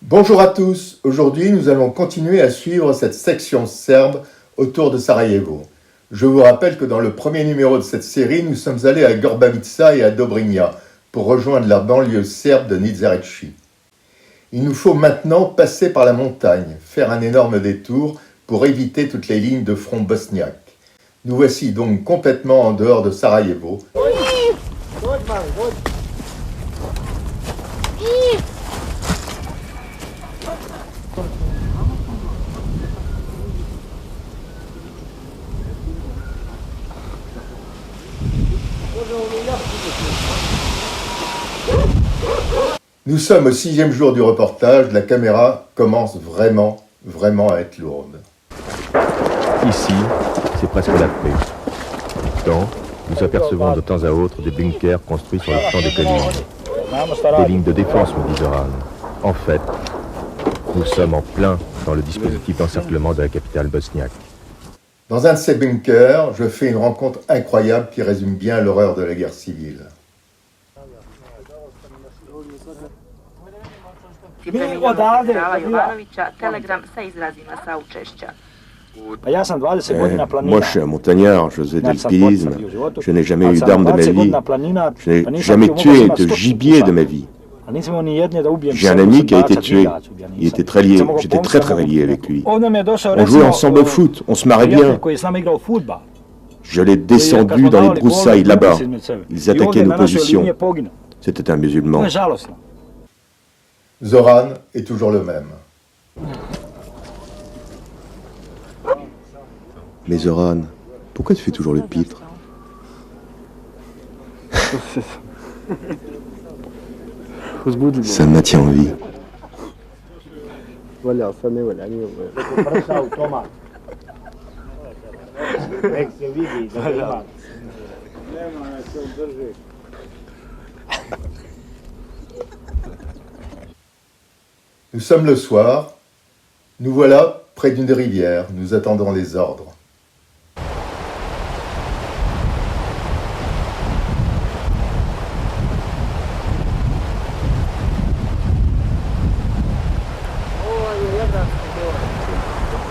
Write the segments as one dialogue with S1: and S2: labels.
S1: Bonjour à tous, aujourd'hui nous allons continuer à suivre cette section serbe autour de Sarajevo. Je vous rappelle que dans le premier numéro de cette série, nous sommes allés à Gorbavica et à Dobrinja pour rejoindre la banlieue serbe de Nizereći. Il nous faut maintenant passer par la montagne, faire un énorme détour pour éviter toutes les lignes de front bosniaques. Nous voici donc complètement en dehors de Sarajevo. Nous sommes au 6e jour du reportage, la caméra commence vraiment à être lourde.
S2: Ici, c'est presque la paix. Pourtant, nous apercevons de temps à autre des bunkers construits sur le flanc des collines. Des lignes de défense, me dit Zoran. En fait, nous sommes en plein dans le dispositif d'encerclement de la capitale bosniaque.
S1: Dans un de ces bunkers, je fais une rencontre incroyable qui résume bien l'horreur de la guerre civile.
S3: Moi, je suis un montagnard, je faisais de l'alpinisme. Je n'ai jamais eu d'arme de ma vie. Je n'ai jamais tué de gibier de ma vie. J'ai un ami qui a été tué. Il était très lié. J'étais très lié avec lui. On jouait ensemble au foot. On se marrait bien. Je l'ai descendu dans les broussailles là-bas. Ils attaquaient nos positions. C'était un musulman.
S1: Zoran est toujours le même.
S3: Mais Zoran, pourquoi tu fais toujours le pitre? Ça me maintient en vie.
S1: Nous sommes le soir, nous voilà près d'une rivière, nous attendons les ordres.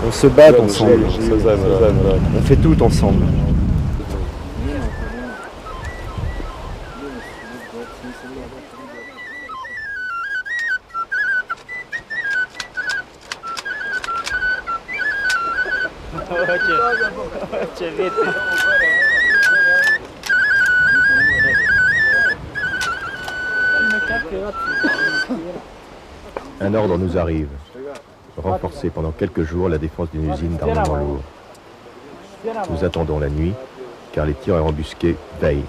S2: On se bat ensemble, on fait tout ensemble. Un ordre nous arrive. Renforcer pendant quelques jours la défense d'une usine d'armement lourd. Nous attendons la nuit, car les tireurs embusqués veillent.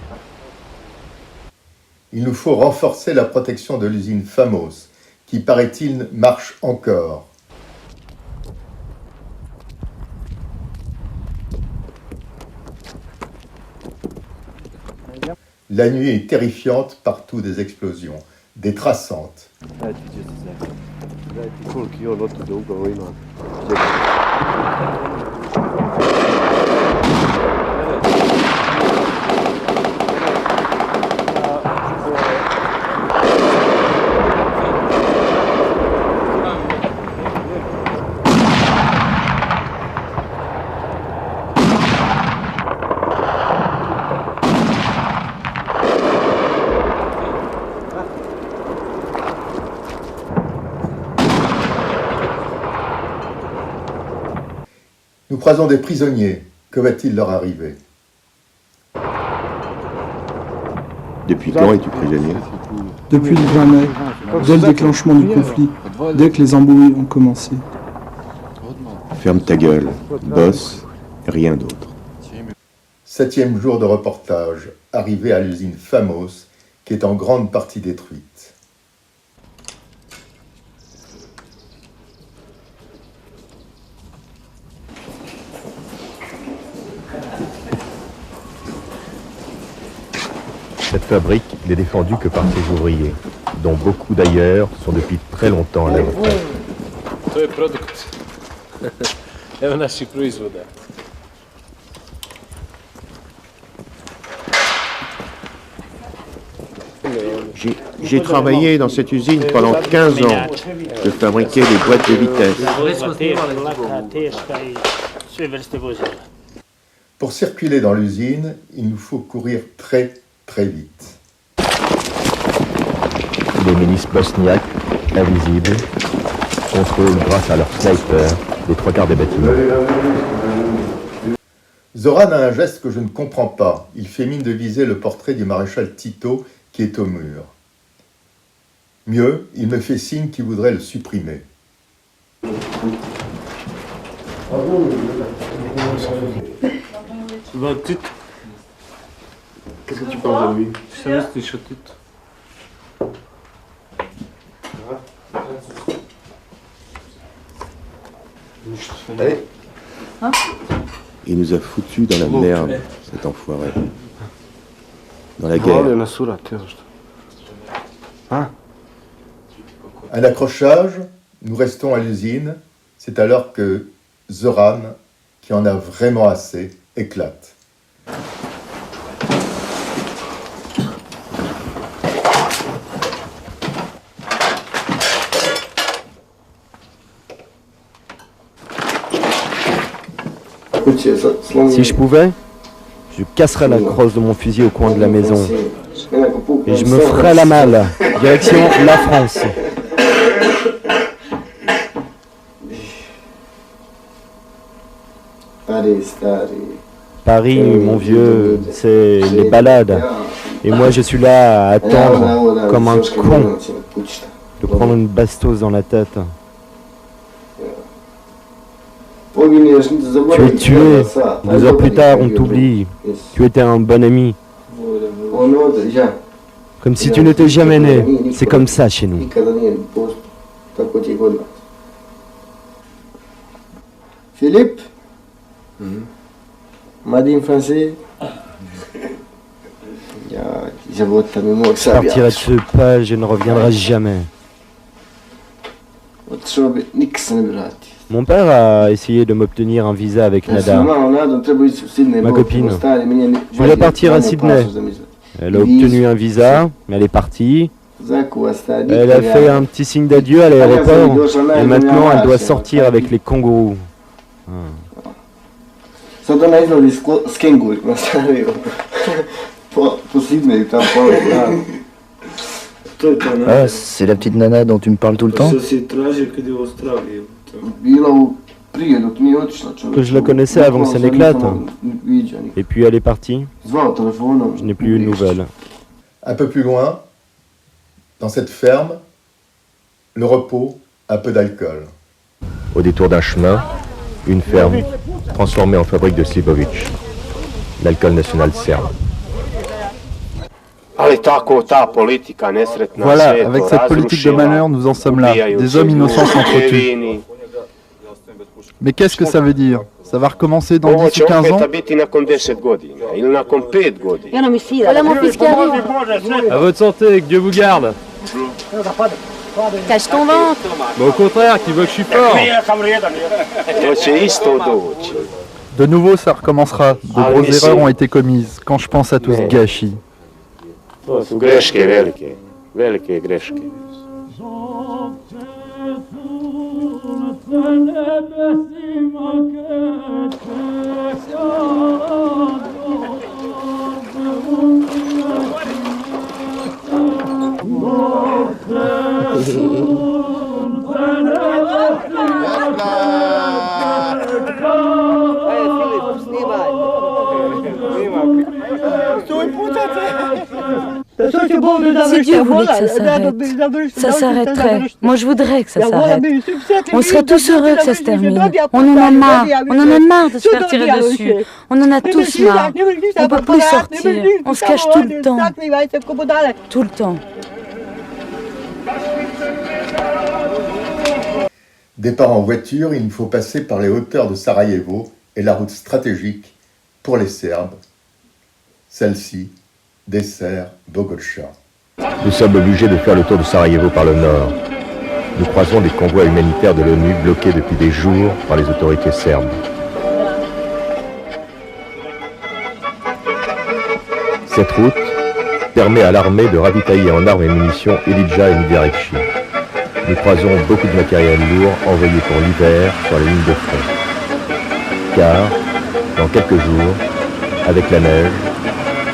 S1: Il nous faut renforcer la protection de l'usine Famos, qui paraît-il marche encore. La nuit est terrifiante, partout des explosions, des traçantes. Nous croisons des prisonniers. Que va-t-il leur arriver?
S3: Depuis quand es-tu prisonnier?
S4: Depuis le 20 mai, dès le déclenchement du conflit, dès que les embrouilles ont commencé.
S3: Ferme ta gueule, bosse, rien d'autre.
S1: 7e jour de reportage, arrivé à l'usine Famos, qui est en grande partie détruite.
S2: Cette fabrique n'est défendue que par ses ouvriers, dont beaucoup d'ailleurs sont depuis très longtemps à la retraite.
S5: To je produkt. Evo naših proizvoda.
S3: J'ai travaillé dans cette usine pendant 15 ans. Je fabriquais des boîtes de vitesse.
S1: Pour circuler dans l'usine, il nous faut courir très très vite.
S2: Les milices bosniaques, invisibles, contrôlent grâce à leurs snipers les 3/4 des bâtiments.
S1: Zoran a un geste que je ne comprends pas. Il fait mine de viser le portrait du maréchal Tito qui est au mur. Mieux, il me fait signe qu'il voudrait le supprimer.
S5: Qu'est-ce que tu penses de lui?
S1: Allez.
S3: Il nous a foutus dans la merde, cet enfoiré. Dans la guerre.
S1: Un accrochage, nous restons à l'usine. C'est alors que Zoran, qui en a vraiment assez, éclate.
S6: Si je pouvais, je casserais la crosse de mon fusil au coin de la maison. Et je me ferais la malle, direction la France. Paris, mon vieux, c'est les balades. Et moi, je suis là à attendre, comme un con, de prendre une bastos dans la tête. Tu es tué, 2 heures plus tard, on t'oublie. Tu étais un bon ami. Comme si tu n'étais jamais né. C'est comme ça chez nous.
S7: Philippe, m'a dit en français.
S6: Je partirai de ce pas, je ne reviendrai jamais. Mon père a essayé de m'obtenir un visa avec Nada, ma copine. Je voulais partir à Sydney. Elle a obtenu un visa, mais elle est partie. Elle a fait un petit signe d'adieu à l'aéroport et maintenant elle doit sortir avec les kangourous.
S8: Ah, c'est la petite nana dont tu me parles tout le temps?
S6: Que je la connaissais avant que ça n'éclate. Et puis elle est partie. Je n'ai plus eu de nouvelles.
S1: Un peu plus loin, dans cette ferme, le repos, un peu d'alcool.
S2: Au détour d'un chemin, une ferme transformée en fabrique de Slivovic, l'alcool national serbe.
S9: Voilà, avec cette politique de malheur, nous en sommes là. Des hommes innocents s'entretuent. Mais qu'est-ce que ça veut dire? Ça va recommencer dans 10 ou 15 ans?
S10: Voilà mon fils qui arrive.
S6: À votre santé, que Dieu vous garde.
S10: Cache ton ventre.
S6: Mais au contraire, qui veut que je suis fort.
S9: De nouveau, ça recommencera. De grosses erreurs ont été commises. Quand je pense à tout ce gâchis.
S10: Si Dieu voulait que ça s'arrête, ça s'arrêterait. Moi, je voudrais que ça s'arrête. On serait tous heureux que ça se termine. On en a marre. On en a marre de se faire tirer dessus. On en a tous marre. On peut plus sortir. On se cache tout le temps. Tout le temps.
S1: Départ en voiture, il nous faut passer par les hauteurs de Sarajevo et la route stratégique pour les Serbes. Celle-ci dessert Bogotcha.
S2: Nous sommes obligés de faire le tour de Sarajevo par le nord. Nous croisons des convois humanitaires de l'ONU bloqués depuis des jours par les autorités serbes. Cette route permet à l'armée de ravitailler en armes et munitions Elidja et Midiarekchi. Nous croisons beaucoup de matériel lourd envoyé pour l'hiver sur les lignes de front. Car, dans quelques jours, avec la neige,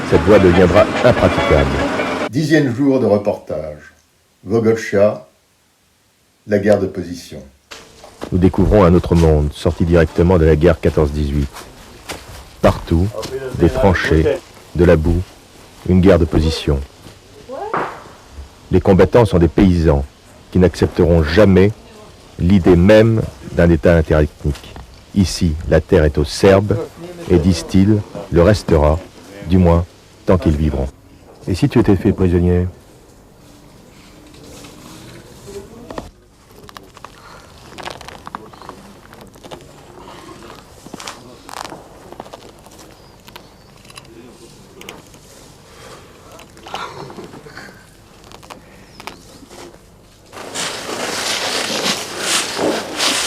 S2: cette voie deviendra impraticable.
S1: 10e jour de reportage. Vogolcha, la guerre de position.
S2: Nous découvrons un autre monde, sorti directement de la guerre 14-18. Partout, des tranchées, de la boue, une guerre de position. Les combattants sont des paysans qui n'accepteront jamais l'idée même d'un État interethnique. Ici, la terre est aux Serbes et, disent-ils, le restera, du moins, tant qu'ils vivront. Et si tu étais fait prisonnier ?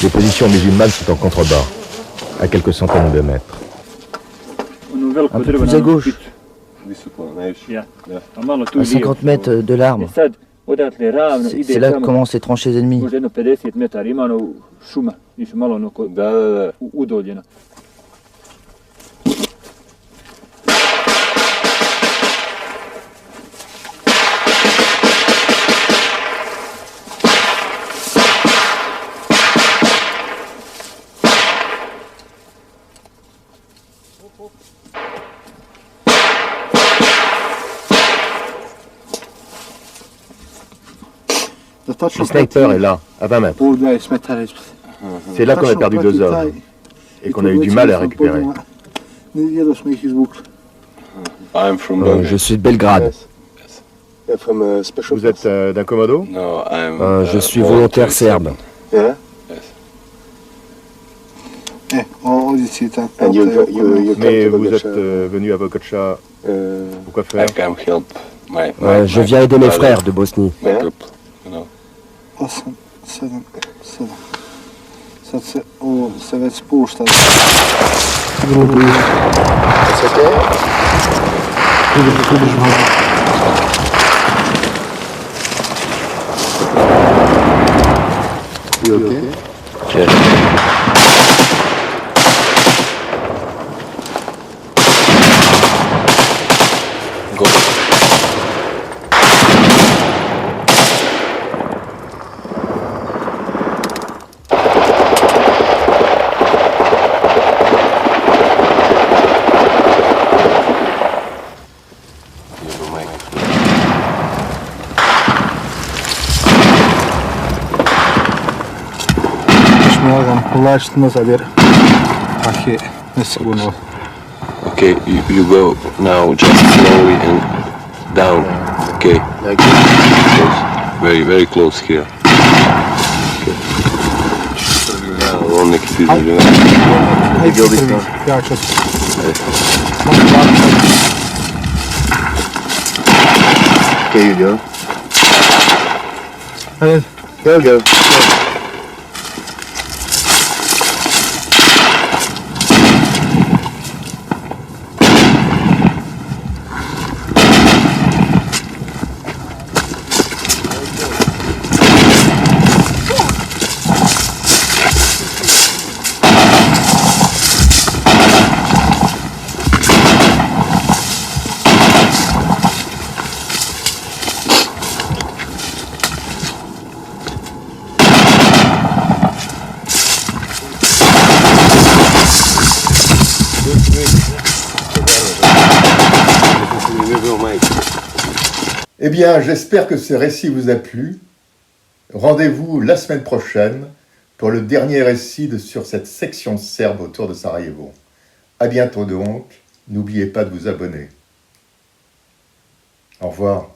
S2: Les positions musulmanes sont en contrebas, à quelques centaines de mètres.
S8: Un peu plus à gauche. À 50 mètres de l'arbre. C'est là que commencent les tranchées ennemies.
S3: Le sniper est là, à 20 mètres. C'est là qu'on a perdu 2 hommes et qu'on a eu du mal à récupérer.
S8: Je suis de Belgrade.
S3: Vous êtes d'un commando?
S8: Je suis volontaire serbe.
S3: Mais vous êtes venu à Vogolcha, pourquoi faire?
S8: Je viens aider mes frères de Bosnie.
S11: Okay, you go now just slowly and down. Okay. Very, very close here. Okay. On ne quitte
S3: Okay, you go. Go.
S1: Eh bien, j'espère que ce récit vous a plu. Rendez-vous la semaine prochaine pour le dernier récit sur cette section serbe autour de Sarajevo. À bientôt donc. N'oubliez pas de vous abonner. Au revoir.